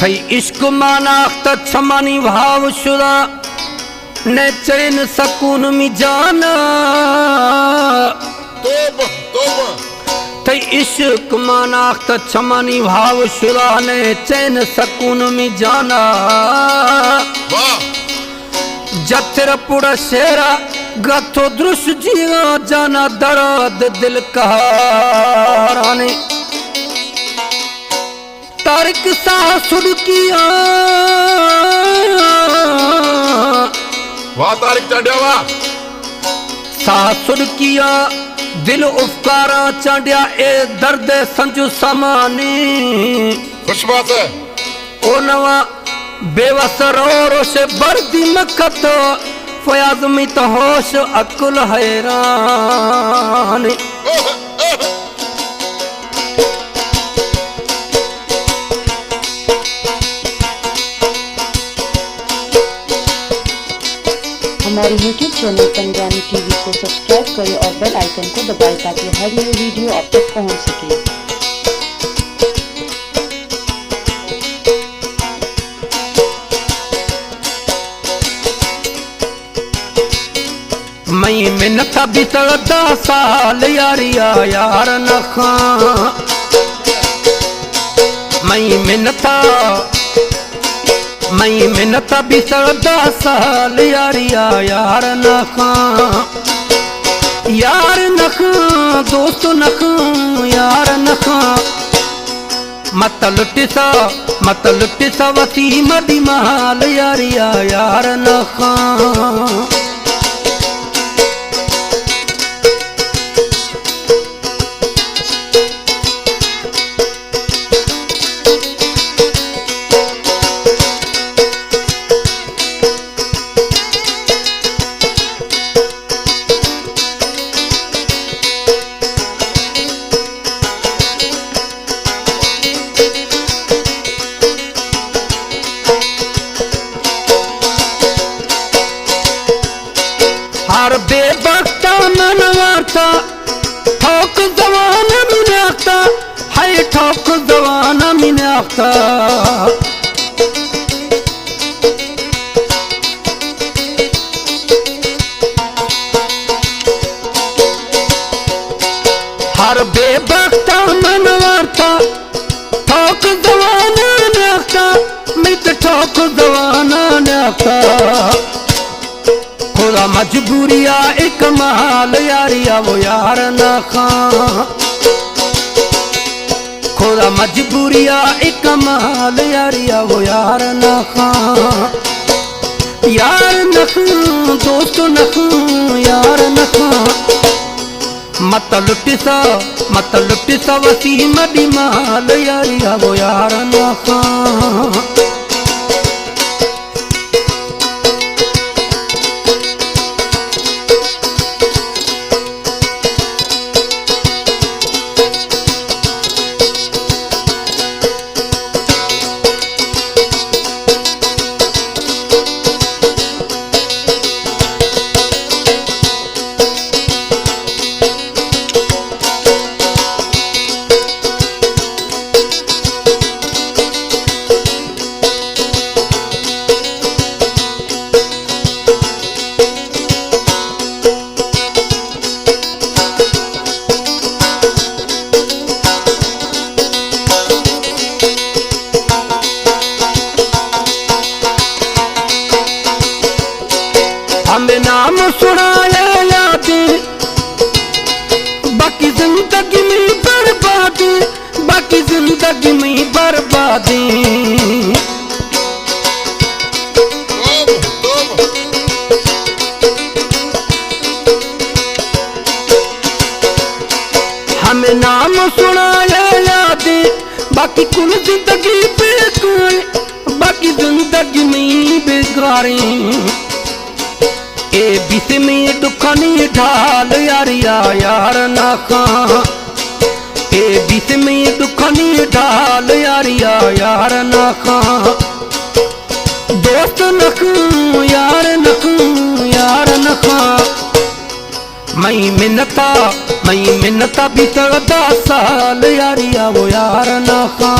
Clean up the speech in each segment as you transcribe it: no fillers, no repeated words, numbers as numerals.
थई इश्क मानाख्त छमानी भाव शुरा ने चैन सकून मी जाना थई इश्क मानाख्त छमानी भाव शुरा ने चैन सकून मी जाना जत्र पुड़ा शेरा गथो दृश जिया जाना दर्द दिल कहाराने तारिक सा सुडकिया वाह तारिक चांडिया वाह सा सुडकिया दिल उपकारा चांडिया ए दर्द संजू समानी खुशबात है ओ नवा बेवस रो से बर्दी मखत फयाज में तो होश अकुल हैरान हमारे YouTube चैनल पंजाबी टीवी को सब्सक्राइब करें और बेल आइकन को दबाएं ताकि हर नई वीडियो आप तक पहुंच सके। मई मिन्नत बितड़दा साल यारिया यार नखा मई मिन्नत बितड़दा साल यारिया यार नखा दोस्त नखा यार नखा मत लुटिसा वसीम दी माल यारिया यार नखा हर बेबख्ता मनवाता ठोक जवाना मिनाख्ता है ठोक जवाना मिनाख्ता हर बेबख्ता मनवाता ठोक जवाना नाख्ता मित ठोक जवाना नाख्ता खुदा मजबूरिया एक माल यारिया वो यार ना खा खुदा मजबूरिया एक माल यारिया वो यार ना खा यार नख दोस्त नख यार नख मत लुटिसा वसीम दी माल यारिया वो यार ना खा हमें नाम सुनाया याद बाकी जिंदगी में बर्बादी बाकी जिंदगी में बर्बादी हमें नाम सुनाया याद बाकी कुल जिंदगी बेकार बाकी जिंदगी में बेकारी ए बिस्मी दुखनी ढाल यारिया यार ना खा ए बिस्मी दुखनी ढाल यारिया यार ना खा दोस्त नख यार नखा मई मिन्नता बितड़दा साल यारिया वो यार ना खा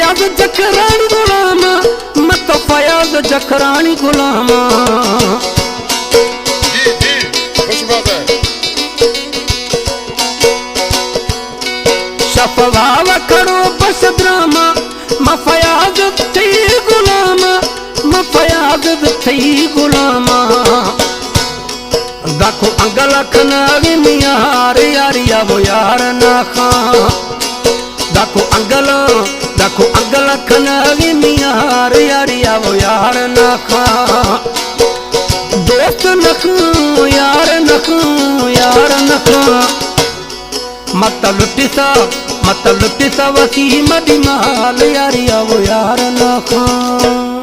फयाज जखरानी गुलामा मत फयाज जखरानी गुलामा जी खुश बात है। शफवाव खड़ो बस ड्रामा म फयाज थी गुलामा म फयाज थी गुलामा दाखो अंगल खनागे मियार यारिया वो यार ना खां दाखो अंगल खनागे मियार यारिया वो यार ना खां दोस्त नखूं यार नखूं मत लुटिसा वसी मदी माल यारिया वो यार ना खां।